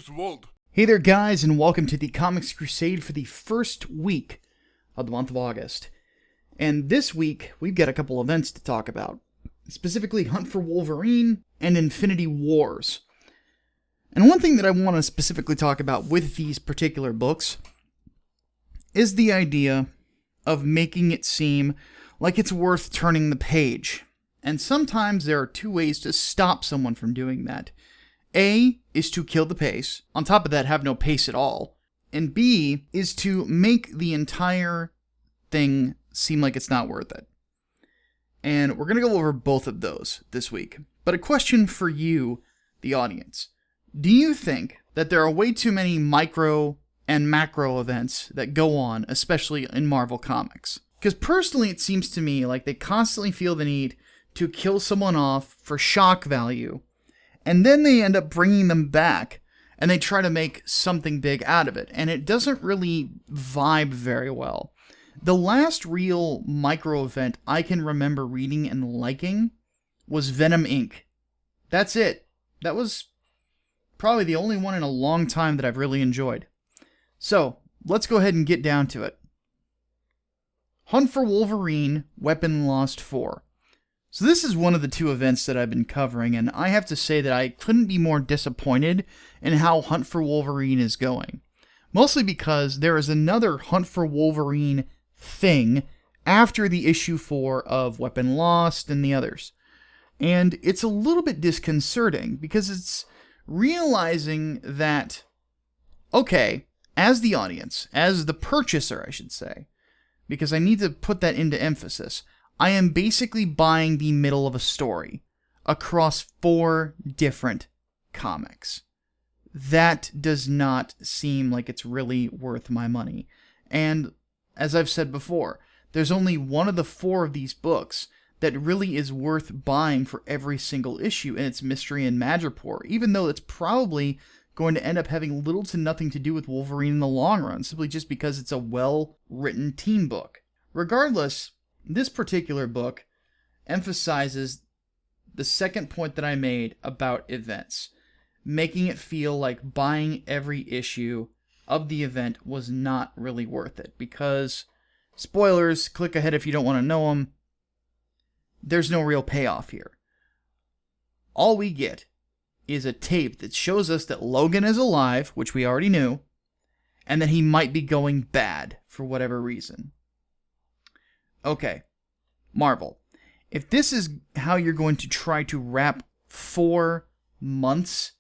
this world. Hey there guys, and welcome to the Comics Crusade for the first week of the month of August. And this week, we've got a couple events to talk about. Specifically, Hunt for Wolverine and Infinity Wars. And one thing that I want to specifically talk about with these particular books is the idea of making it seem like it's worth turning the page. And sometimes there are two ways to stop someone from doing that. A is to kill the pace. On top of that, have no pace at all. And B is to make the entire thing seem like it's not worth it. And we're going to go over both of those this week. But a question for you, the audience. Do you think that there are way too many micro and macro events that go on, especially in Marvel Comics? Because personally, it seems to me like they constantly feel the need to kill someone off for shock value, and then they end up bringing them back, and they try to make something big out of it, and it doesn't really vibe very well. The last real micro event I can remember reading and liking was Venom Inc. That's it. That was probably the only one in a long time that I've really enjoyed. So, let's go ahead and get down to it. Hunt for Wolverine, Weapon Lost 4. So this is one of the two events that I've been covering, and I have to say that I couldn't be more disappointed in how Hunt for Wolverine is going. Mostly because there is another Hunt for Wolverine thing after the issue 4 of Weapon Lost and the others. And it's a little bit disconcerting, because it's realizing that, okay, as the audience, as the purchaser, I should say, because I need to put that into emphasis, I am basically buying the middle of a story across 4 different comics. That does not seem like it's really worth my money. And as I've said before, there's only one of the 4 of these books that really is worth buying for every single issue, and it's Mystery and Madripoor, even though it's probably going to end up having little to nothing to do with Wolverine in the long run, simply just because it's a well-written team book. Regardless, this particular book emphasizes the second point that I made about events, making it feel like buying every issue of the event was not really worth it, because, spoilers, click ahead if you don't want to know them, there's no real payoff here. All we get is a tape that shows us that Logan is alive, which we already knew, and that he might be going bad for whatever reason. Okay, Marvel, if this is how you're going to try to wrap 4 months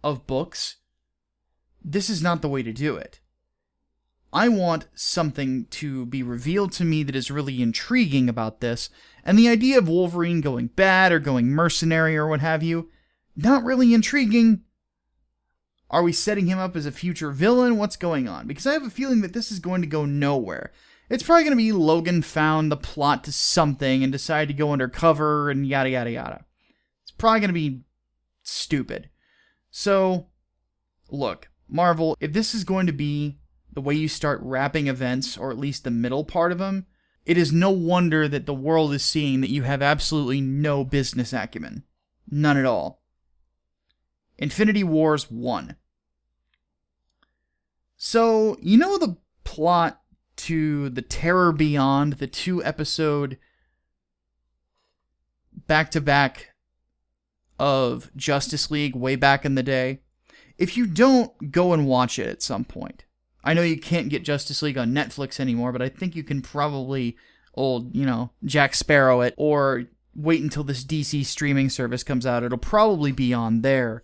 of books, this is not the way to do it. I want something to be revealed to me that is really intriguing about this, and the idea of Wolverine going bad or going mercenary or what have you, not really intriguing. Are we setting him up as a future villain? What's going on? Because I have a feeling that this is going to go nowhere. It's probably going to be Logan found the plot to something and decided to go undercover and yada yada yada. It's probably going to be stupid. So, look, Marvel, if this is going to be the way you start wrapping events, or at least the middle part of them, it is no wonder that the world is seeing that you have absolutely no business acumen. None at all. Infinity Wars 1. So, you know the plot to The Terror Beyond, the 2-episode back-to-back of Justice League way back in the day? If you don't, go and watch it at some point. I know you can't get Justice League on Netflix anymore, but I think you can probably Jack Sparrow it, or wait until this DC streaming service comes out. It'll probably be on there.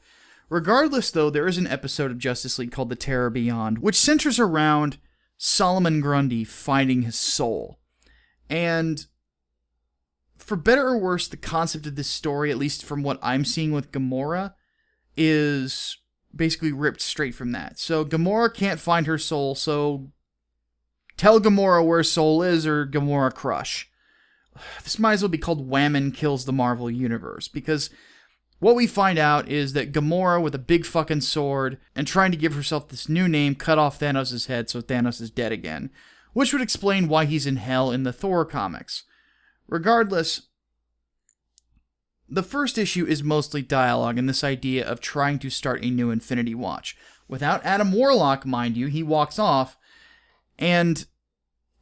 Regardless, though, there is an episode of Justice League called The Terror Beyond, which centers around Solomon Grundy finding his soul. And for better or worse, the concept of this story, at least from what I'm seeing with Gamora, is basically ripped straight from that. So Gamora can't find her soul, so tell Gamora where soul is, or Gamora crush. This might as well be called WAMMEN Kills the Marvel Universe, because what we find out is that Gamora, with a big fucking sword, and trying to give herself this new name, cut off Thanos' head, so Thanos is dead again. Which would explain why he's in hell in the Thor comics. Regardless, the first issue is mostly dialogue and this idea of trying to start a new Infinity Watch, without Adam Warlock, mind you. He walks off, and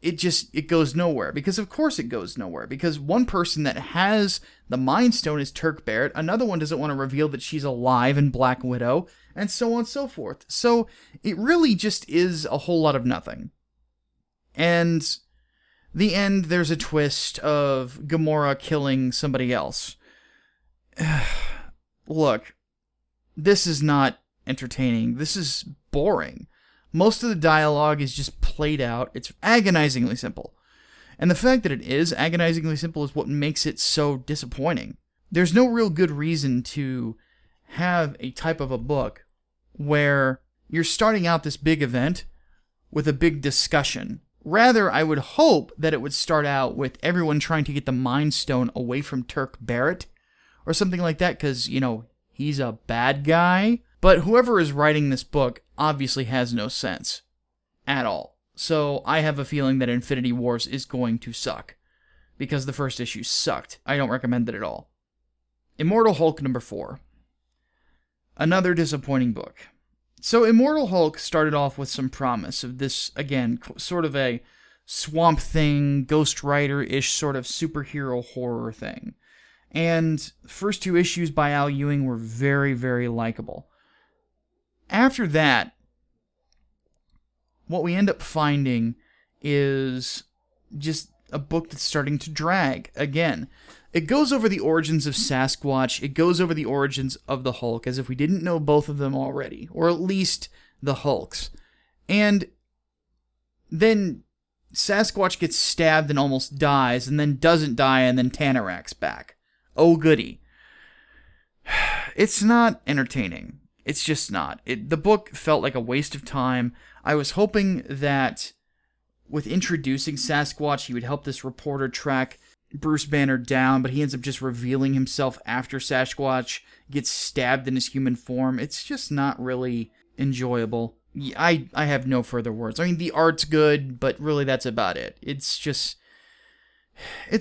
it goes nowhere. Because of course it goes nowhere. Because one person that has the Mind Stone is Turk Barrett. Another one doesn't want to reveal that she's alive in Black Widow. And so on and so forth. So it really just is a whole lot of nothing. And the end, there's a twist of Gamora killing somebody else. Look, this is not entertaining. This is boring. Most of the dialogue is just played out. It's agonizingly simple. And the fact that it is agonizingly simple is what makes it so disappointing. There's no real good reason to have a type of a book where you're starting out this big event with a big discussion. Rather, I would hope that it would start out with everyone trying to get the Mind Stone away from Turk Barrett or something like that, because, he's a bad guy. But whoever is writing this book obviously has no sense at all. So I have a feeling that Infinity Wars is going to suck, because the first issue sucked. I don't recommend it at all. Immortal Hulk number 4. Another disappointing book. So Immortal Hulk started off with some promise of this, again, sort of a Swamp Thing, Ghost Rider-ish sort of superhero horror thing. And the first 2 issues by Al Ewing were very, very likable. After that, what we end up finding is just a book that's starting to drag again. It goes over the origins of Sasquatch. It goes over the origins of the Hulk, as if we didn't know both of them already, or at least the Hulks. And then Sasquatch gets stabbed and almost dies, and then doesn't die, and then Tanarak's back. Oh, goody. It's not entertaining. It's just not. The book felt like a waste of time. I was hoping that with introducing Sasquatch, he would help this reporter track Bruce Banner down, but he ends up just revealing himself after Sasquatch gets stabbed in his human form. It's just not really enjoyable. I have no further words. I mean, the art's good, but really that's about it. It's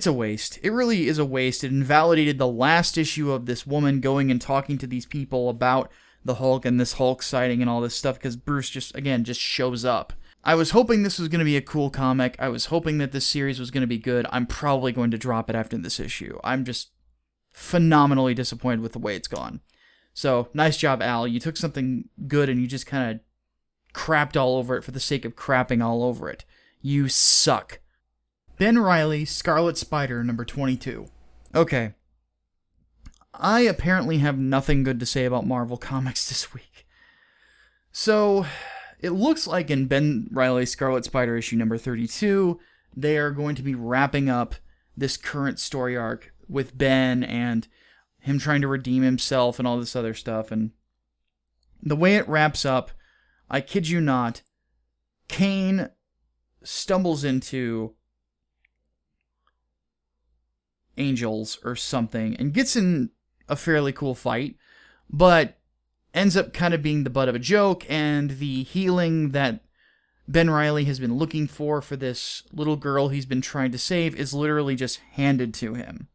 a waste. It really is a waste. It invalidated the last issue of this woman going and talking to these people about the Hulk and this Hulk sighting and all this stuff, because Bruce just shows up. I was hoping this was going to be a cool comic. I was hoping that this series was going to be good. I'm probably going to drop it after this issue. I'm just phenomenally disappointed with the way it's gone. So, nice job, Al. You took something good and you just kind of crapped all over it for the sake of crapping all over it. You suck. Ben Reilly, Scarlet Spider, number 22. Okay. I apparently have nothing good to say about Marvel Comics this week. So, it looks like in Ben Reilly's Scarlet Spider issue number 32, they are going to be wrapping up this current story arc with Ben and him trying to redeem himself and all this other stuff. And the way it wraps up, I kid you not, Kane stumbles into angels or something and gets in a fairly cool fight, but ends up kind of being the butt of a joke, and the healing that Ben Reilly has been looking for this little girl he's been trying to save is literally just handed to him.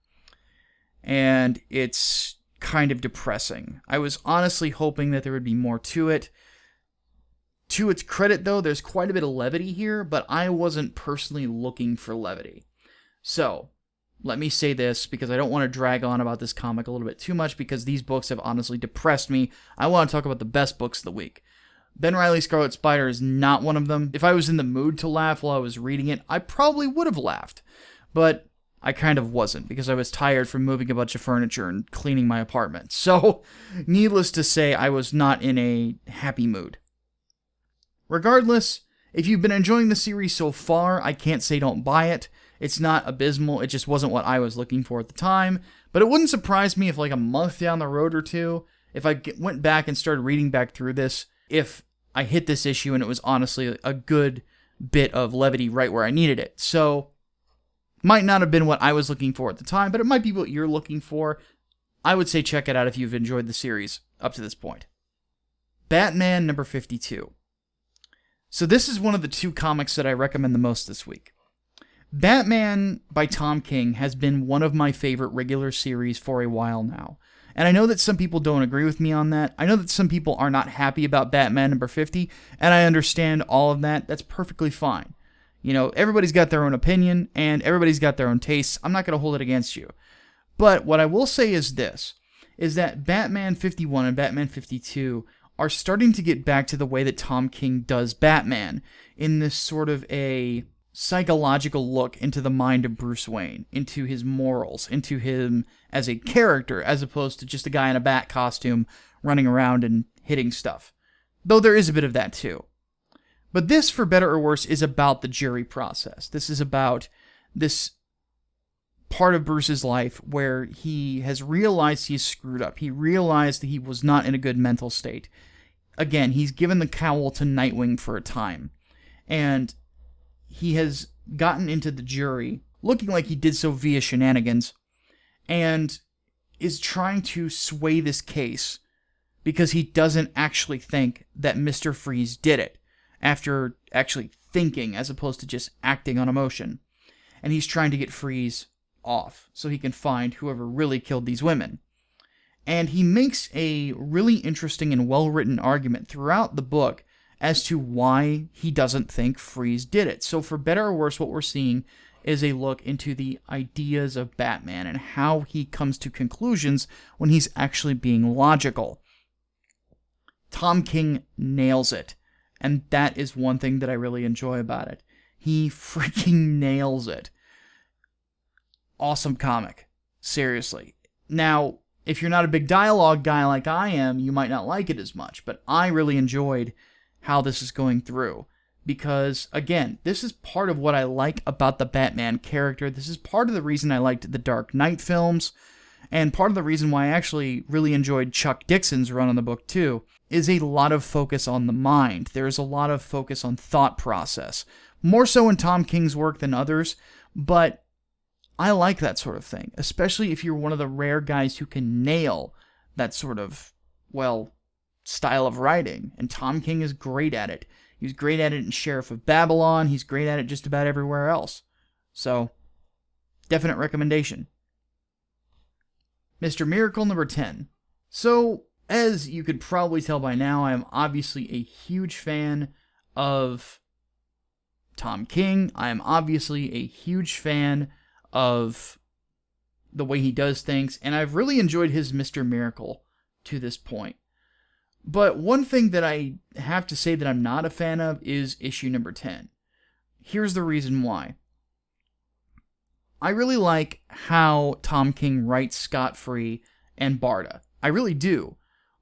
And it's kind of depressing. I was honestly hoping that there would be more to it. To its credit, though, there's quite a bit of levity here, but I wasn't personally looking for levity. So, let me say this, because I don't want to drag on about this comic a little bit too much, because these books have honestly depressed me. I want to talk about the best books of the week. Ben Reilly's Scarlet Spider is not one of them. If I was in the mood to laugh while I was reading it, I probably would have laughed. But I kind of wasn't, because I was tired from moving a bunch of furniture and cleaning my apartment. So, needless to say, I was not in a happy mood. Regardless, if you've been enjoying the series so far, I can't say don't buy it. It's not abysmal, it just wasn't what I was looking for at the time. But it wouldn't surprise me if like a month down the road or two, if I went back and started reading back through this, if I hit this issue and it was honestly a good bit of levity right where I needed it. So, might not have been what I was looking for at the time, but it might be what you're looking for. I would say check it out if you've enjoyed the series up to this point. Batman number 52. So this is one of the 2 comics that I recommend the most this week. Batman by Tom King has been one of my favorite regular series for a while now. And I know that some people don't agree with me on that. I know that some people are not happy about Batman number 50, and I understand all of that. That's perfectly fine. You know, everybody's got their own opinion, and everybody's got their own tastes. I'm not going to hold it against you. But what I will say is this, is that Batman 51 and Batman 52 are starting to get back to the way that Tom King does Batman, in this sort of a psychological look into the mind of Bruce Wayne, into his morals, into him as a character, as opposed to just a guy in a bat costume running around and hitting stuff. Though there is a bit of that too. But this, for better or worse, is about the jury process. This is about this part of Bruce's life where he has realized he's screwed up. He realized that he was not in a good mental state. Again, he's given the cowl to Nightwing for a time. And he has gotten into the jury, looking like he did so via shenanigans, and is trying to sway this case because he doesn't actually think that Mr. Freeze did it, after actually thinking as opposed to just acting on emotion. And he's trying to get Freeze off so he can find whoever really killed these women. And he makes a really interesting and well-written argument throughout the book as to why he doesn't think Freeze did it. So for better or worse, what we're seeing is a look into the ideas of Batman and how he comes to conclusions when he's actually being logical. Tom King nails it, and that is one thing that I really enjoy about it. He freaking nails it. Awesome comic. Seriously. Now, if you're not a big dialogue guy like I am, you might not like it as much, but I really enjoyed how this is going through. Because, again, this is part of what I like about the Batman character. This is part of the reason I liked the Dark Knight films, and part of the reason why I actually really enjoyed Chuck Dixon's run on the book too, is a lot of focus on the mind. There's a lot of focus on thought process. More so in Tom King's work than others, but I like that sort of thing, especially if you're one of the rare guys who can nail that sort of, well, style of writing, and Tom King is great at it. He's great at it in Sheriff of Babylon, he's great at it just about everywhere else. So, definite recommendation. Mr. Miracle number 10. So, as you could probably tell by now, I am obviously a huge fan of Tom King. I am obviously a huge fan of the way he does things, and I've really enjoyed his Mr. Miracle to this point. But one thing that I have to say that I'm not a fan of is issue number 10. Here's the reason why. I really like how Tom King writes Scott-Free and Barda. I really do.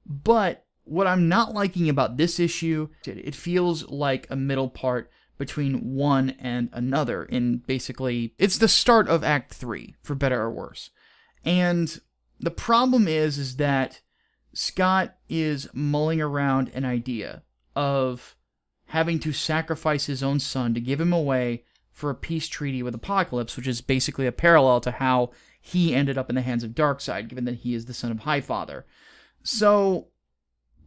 But what I'm not liking about this issue, it feels like a middle part between one and another. In basically, it's the start of Act 3, for better or worse. And the problem is that Scott is mulling around an idea of having to sacrifice his own son to give him away for a peace treaty with Apocalypse, which is basically a parallel to how he ended up in the hands of Darkseid, given that he is the son of Highfather. So,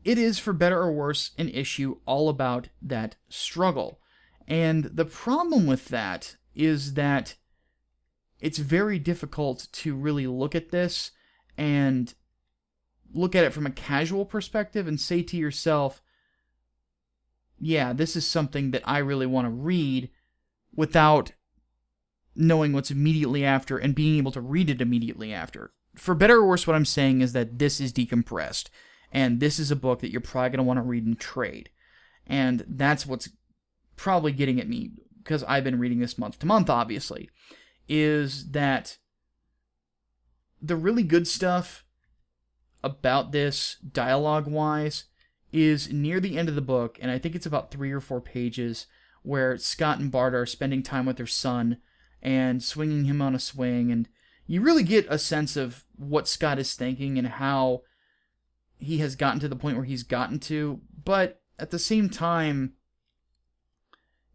it is, for better or worse, an issue all about that struggle. And the problem with that is that it's very difficult to really look at this and look at it from a casual perspective and say to yourself, yeah, this is something that I really want to read, without knowing what's immediately after and being able to read it immediately after. For better or worse, what I'm saying is that this is decompressed, and this is a book that you're probably going to want to read in trade. And that's what's probably getting at me, because I've been reading this month to month, obviously, is that the really good stuff about this, dialogue-wise, is near the end of the book, and I think it's about 3 or 4 pages, where Scott and Bart are spending time with their son and swinging him on a swing, and you really get a sense of what Scott is thinking and how he has gotten to the point where he's gotten to, but at the same time,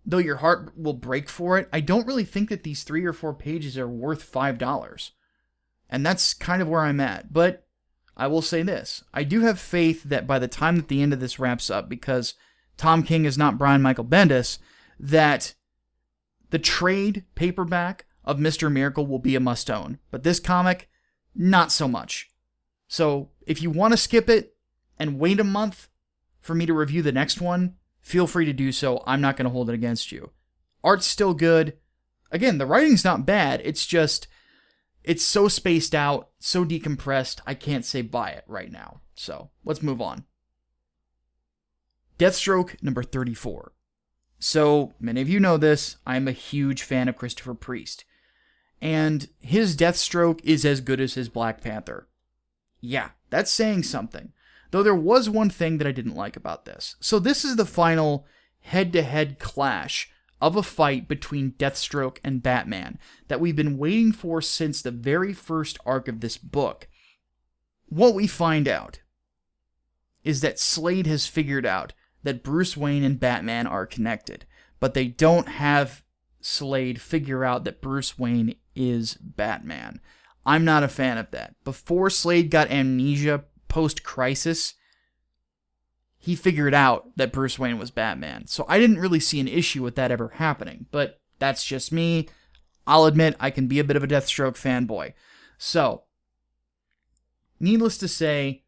though your heart will break for it, I don't really think that these 3 or 4 pages are worth $5. And that's kind of where I'm at, but I will say this. I do have faith that by the time that the end of this wraps up, because Tom King is not Brian Michael Bendis, that the trade paperback of Mr. Miracle will be a must-own. But this comic, not so much. So if you want to skip it and wait a month for me to review the next one, feel free to do so. I'm not going to hold it against you. Art's still good. Again, the writing's not bad. It's just, it's so spaced out, so decompressed, I can't say buy it right now. So let's move on. Deathstroke number 34. So many of you know this. I'm a huge fan of Christopher Priest. And his Deathstroke is as good as his Black Panther. Yeah, that's saying something. Though there was one thing that I didn't like about this. So this is the final head-to-head clash of a fight between Deathstroke and Batman that we've been waiting for since the very first arc of this book. What we find out is that Slade has figured out that Bruce Wayne and Batman are connected, but they don't have Slade figure out that Bruce Wayne is Batman. I'm not a fan of that. Before Slade got amnesia post-Crisis, he figured out that Bruce Wayne was Batman. So I didn't really see an issue with that ever happening, but that's just me. I'll admit I can be a bit of a Deathstroke fanboy. So, needless to say,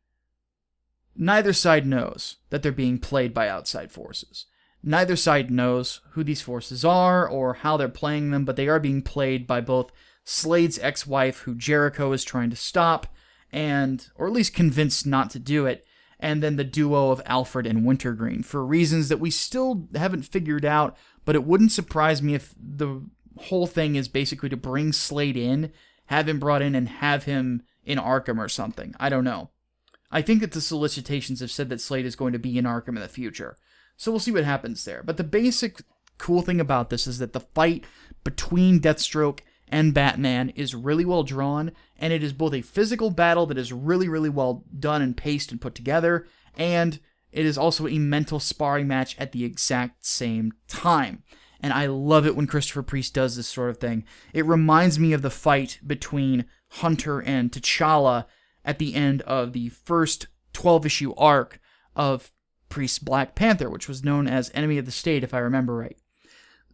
neither side knows that they're being played by outside forces. Neither side knows who these forces are or how they're playing them, but they are being played by both Slade's ex-wife, who Jericho is trying to stop, or at least convinced not to do it, and then the duo of Alfred and Wintergreen, for reasons that we still haven't figured out, but it wouldn't surprise me if the whole thing is basically to bring Slade in, have him brought in, and have him in Arkham or something. I don't know. I think that the solicitations have said that Slade is going to be in Arkham in the future, so we'll see what happens there. But the basic cool thing about this is that the fight between Deathstroke and Batman is really well drawn, and it is both a physical battle that is really, really well done and paced and put together, and it is also a mental sparring match at the exact same time. And I love it when Christopher Priest does this sort of thing. It reminds me of the fight between Hunter and T'Challa at the end of the first 12-issue arc of Priest's Black Panther, which was known as Enemy of the State, if I remember right.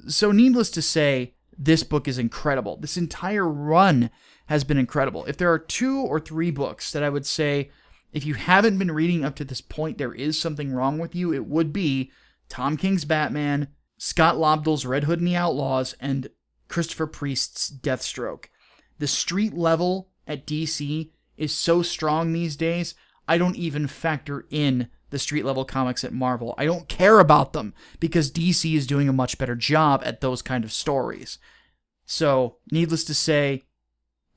So needless to say, this book is incredible. This entire run has been incredible. If there are 2 or 3 books that I would say, if you haven't been reading up to this point, there is something wrong with you, it would be Tom King's Batman, Scott Lobdell's Red Hood and the Outlaws, and Christopher Priest's Deathstroke. The street level at DC is so strong these days, I don't even factor in the street level comics at Marvel. I don't care about them because DC is doing a much better job at those kind of stories. So, needless to say,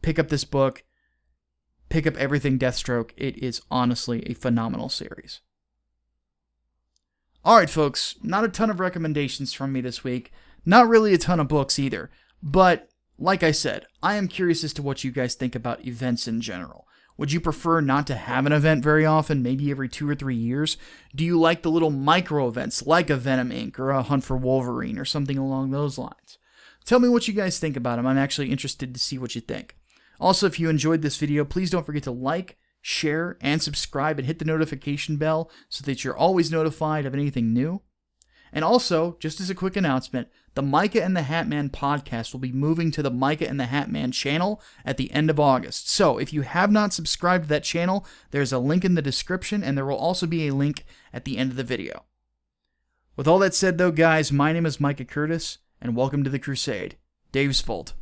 pick up this book, pick up everything Deathstroke. It is honestly a phenomenal series. Alright folks, not a ton of recommendations from me this week. Not really a ton of books either. But, like I said, I am curious as to what you guys think about events in general. Would you prefer not to have an event very often, maybe every 2 or 3 years? Do you like the little micro events like a Venom Inc. or a Hunt for Wolverine or something along those lines? Tell me what you guys think about them. I'm actually interested to see what you think. Also, if you enjoyed this video, please don't forget to like, share, and subscribe and hit the notification bell so that you're always notified of anything new. And also, just as a quick announcement, the Micah and the Hatman podcast will be moving to the Micah and the Hatman channel at the end of August. So, if you have not subscribed to that channel, there's a link in the description, and there will also be a link at the end of the video. With all that said, though, guys, my name is Micah Curtis, and welcome to the Crusade. Dave's Fault.